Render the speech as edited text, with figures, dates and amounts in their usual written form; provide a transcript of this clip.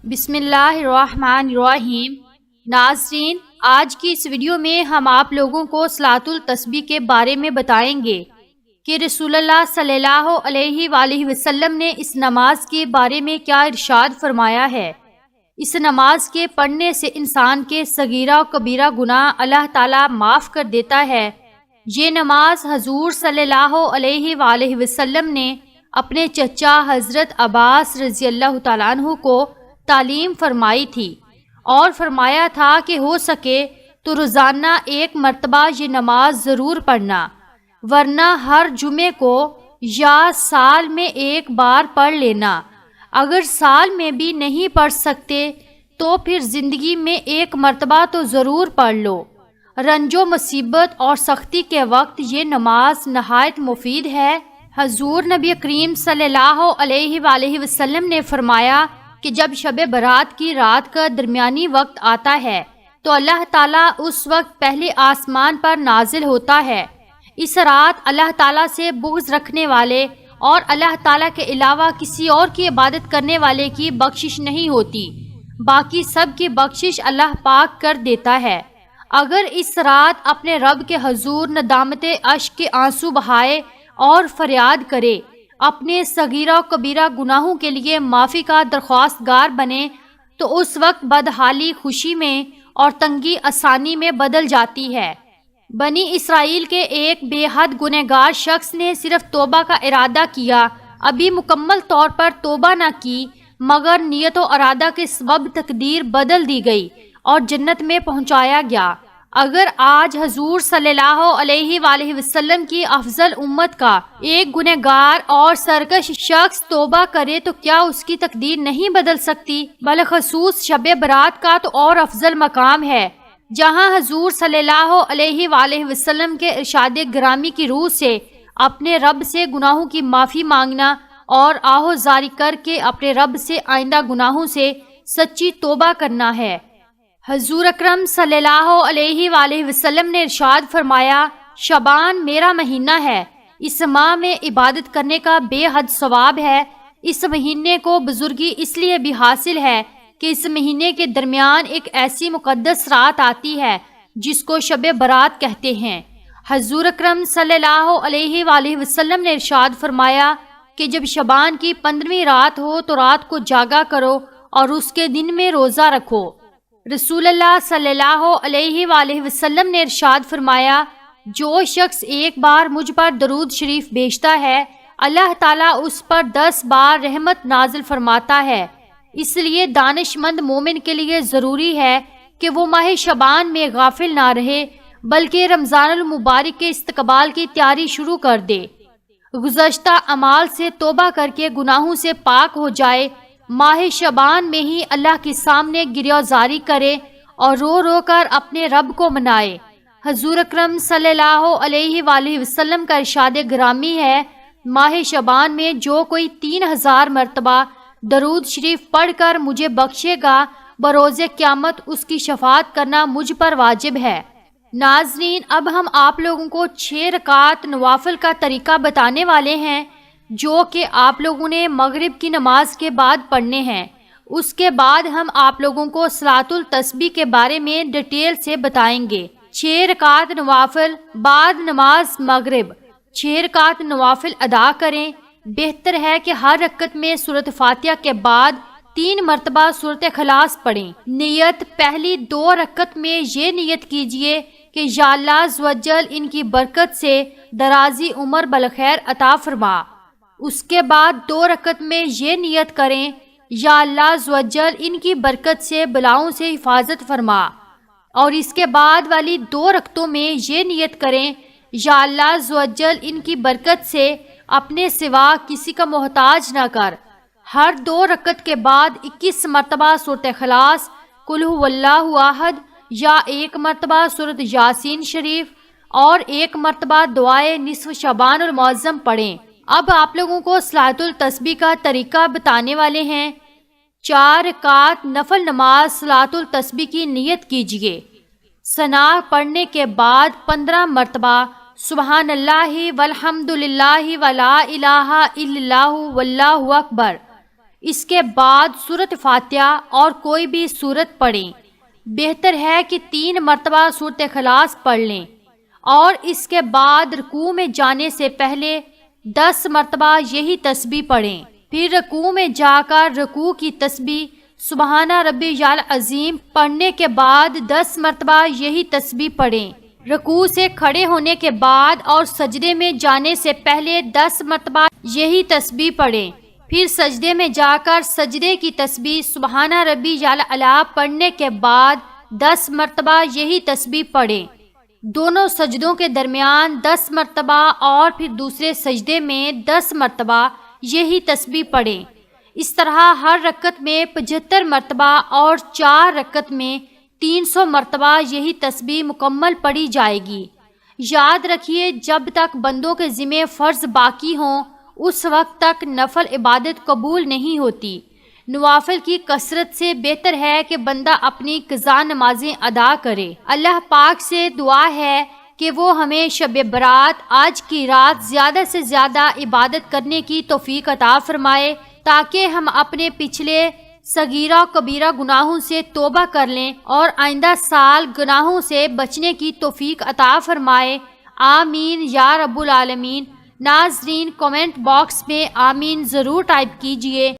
بسم اللہ الرحمن الرحیم۔ ناظرین، آج کی اس ویڈیو میں ہم آپ لوگوں کو صلاۃ التسبیح کے بارے میں بتائیں گے کہ رسول اللہ صلی اللہ علیہ وآلہ وسلم نے اس نماز کے بارے میں کیا ارشاد فرمایا ہے۔ اس نماز کے پڑھنے سے انسان کے صغیرہ و کبیرہ گناہ اللہ تعالیٰ معاف کر دیتا ہے۔ یہ نماز حضور صلی اللہ علیہ وآلہ وسلم نے اپنے چچا حضرت عباس رضی اللہ تعالیٰ عنہ کو تعلیم فرمائی تھی اور فرمایا تھا کہ ہو سکے تو روزانہ ایک مرتبہ یہ نماز ضرور پڑھنا، ورنہ ہر جمعے کو یا سال میں ایک بار پڑھ لینا۔ اگر سال میں بھی نہیں پڑھ سکتے تو پھر زندگی میں ایک مرتبہ تو ضرور پڑھ لو۔ رنج و مصیبت اور سختی کے وقت یہ نماز نہایت مفید ہے۔ حضور نبی کریم صلی اللہ علیہ وآلہ وسلم نے فرمایا کہ جب شب برات کی رات کا درمیانی وقت آتا ہے تو اللہ تعالیٰ اس وقت پہلے آسمان پر نازل ہوتا ہے۔ اس رات اللہ تعالیٰ سے بغض رکھنے والے اور اللہ تعالیٰ کے علاوہ کسی اور کی عبادت کرنے والے کی بخشش نہیں ہوتی، باقی سب کی بخشش اللہ پاک کر دیتا ہے۔ اگر اس رات اپنے رب کے حضور ندامت اشک کے آنسو بہائے اور فریاد کرے، اپنے صغیرہ و کبیرہ گناہوں کے لیے معافی کا درخواست گار بنے، تو اس وقت بدحالی خوشی میں اور تنگی آسانی میں بدل جاتی ہے۔ بنی اسرائیل کے ایک بے حد گنہگار شخص نے صرف توبہ کا ارادہ کیا، ابھی مکمل طور پر توبہ نہ کی، مگر نیت و ارادہ کے سبب تقدیر بدل دی گئی اور جنت میں پہنچایا گیا۔ اگر آج حضور صلی اللہ علیہ وآلہ وسلم کی افضل امت کا ایک گنہگار اور سرکش شخص توبہ کرے تو کیا اس کی تقدیر نہیں بدل سکتی؟ بالخصوص شب برات کا تو اور افضل مقام ہے، جہاں حضور صلی اللہ علیہ وآلہ وسلم کے ارشاد گرامی کی روح سے اپنے رب سے گناہوں کی معافی مانگنا اور آہو زاری کر کے اپنے رب سے آئندہ گناہوں سے سچی توبہ کرنا ہے۔ حضور اکرم صلی اللہ علیہ وآلہ وسلم نے ارشاد فرمایا، شعبان میرا مہینہ ہے، اس ماہ میں عبادت کرنے کا بے حد ثواب ہے۔ اس مہینے کو بزرگی اس لیے بھی حاصل ہے کہ اس مہینے کے درمیان ایک ایسی مقدس رات آتی ہے جس کو شب برات کہتے ہیں۔ حضور اکرم صلی اللہ علیہ وآلہ وسلم نے ارشاد فرمایا کہ جب شعبان کی 15ویں رات ہو تو رات کو جاگا کرو اور اس کے دن میں روزہ رکھو۔ رسول اللہ صلی اللہ علیہ وآلہ وسلم نے ارشاد فرمایا، جو شخص ایک بار مجھ پر درود شریف بھیجتا ہے اللہ تعالیٰ اس پر 10 بار رحمت نازل فرماتا ہے۔ اس لیے دانش مند مومن کے لیے ضروری ہے کہ وہ ماہ شعبان میں غافل نہ رہے بلکہ رمضان المبارک کے استقبال کی تیاری شروع کر دے، گزشتہ اعمال سے توبہ کر کے گناہوں سے پاک ہو جائے، ماہ شعبان میں ہی اللہ کے سامنے گریہ زاری کرے اور رو رو کر اپنے رب کو منائے۔ حضور اکرم صلی اللہ علیہ وآلہ وسلم کا ارشاد گرامی ہے، ماہ شعبان میں جو کوئی 3000 مرتبہ درود شریف پڑھ کر مجھے بخشے گا، بروز قیامت اس کی شفاعت کرنا مجھ پر واجب ہے۔ ناظرین، اب ہم آپ لوگوں کو 6 رکعت نوافل کا طریقہ بتانے والے ہیں جو کہ آپ لوگوں نے مغرب کی نماز کے بعد پڑھنے ہیں۔ اس کے بعد ہم آپ لوگوں کو صلاۃ التسبیح کے بارے میں ڈیٹیل سے بتائیں گے۔ 6 رکعت نوافل بعد نماز مغرب 6 رکعت نوافل ادا کریں۔ بہتر ہے کہ ہر رکعت میں سورۃ فاتحہ کے بعد 3 مرتبہ سورۃ اخلاص پڑھیں۔ نیت، پہلی 2 رکعت میں یہ نیت کیجئے کہ یا اللہ عز و جل ان کی برکت سے درازی عمر بالخیر عطا فرما۔ اس کے بعد 2 رکعت میں یہ نیت کریں، یا اللہ عز و جل ان کی برکت سے بلاؤں سے حفاظت فرما، اور اس کے بعد والی 2 رکعتوں میں یہ نیت کریں، یا اللہ عز و جل ان کی برکت سے اپنے سوا کسی کا محتاج نہ کر۔ ہر 2 رکعت کے بعد 21 مرتبہ سورۃ اخلاص، قل هو اللہ احد، یا 1 مرتبہ سورۃ یاسین شریف اور 1 مرتبہ دعائے نصف شعبان المعظم پڑھیں۔ اب آپ لوگوں کو صلاۃ التسبیح کا طریقہ بتانے والے ہیں۔ 4 رکعت نفل نماز صلاۃ التسبیح کی نیت کیجیے۔ ثنا پڑھنے کے بعد 15 مرتبہ سبحان اللہ والحمد للہ ولا الہ الا اللہ واللہ اکبر، اس کے بعد سورۃ فاتحہ اور کوئی بھی سورت پڑھیں۔ بہتر ہے کہ 3 مرتبہ سورۃ اخلاص پڑھ لیں اور اس کے بعد رکوع میں جانے سے پہلے 10 مرتبہ یہی تسبیح پڑھیں۔ پھر رکوع میں جا کر رکوع کی تسبیح سبحان ربی العظیم پڑھنے کے بعد 10 مرتبہ یہی تسبیح پڑھیں۔ رکوع سے کھڑے ہونے کے بعد اور سجدے میں جانے سے پہلے 10 مرتبہ یہی تسبیح پڑھیں۔ پھر سجدے میں جا کر سجدے کی تسبیح سبحان ربی الاعلیٰ پڑھنے کے بعد 10 مرتبہ یہی تسبیح پڑھیں۔ دونوں سجدوں کے درمیان 10 مرتبہ اور پھر دوسرے سجدے میں 10 مرتبہ یہی تسبیح پڑھیں۔ اس طرح ہر رکعت میں 75 مرتبہ اور 4 رکعت میں 300 مرتبہ یہی تسبیح مکمل پڑھی جائے گی۔ یاد رکھیے جب تک بندوں کے ذمہ فرض باقی ہوں اس وقت تک نفل عبادت قبول نہیں ہوتی۔ نوافل کی کثرت سے بہتر ہے کہ بندہ اپنی قضا نمازیں ادا کرے۔ اللہ پاک سے دعا ہے کہ وہ ہمیں شب برات آج کی رات زیادہ سے زیادہ عبادت کرنے کی توفیق عطا فرمائے تاکہ ہم اپنے پچھلے صغیرہ و کبیرہ گناہوں سے توبہ کر لیں اور آئندہ سال گناہوں سے بچنے کی توفیق عطا فرمائے۔ آمین یا رب العالمین۔ ناظرین کمنٹ باکس میں آمین ضرور ٹائپ کیجئے۔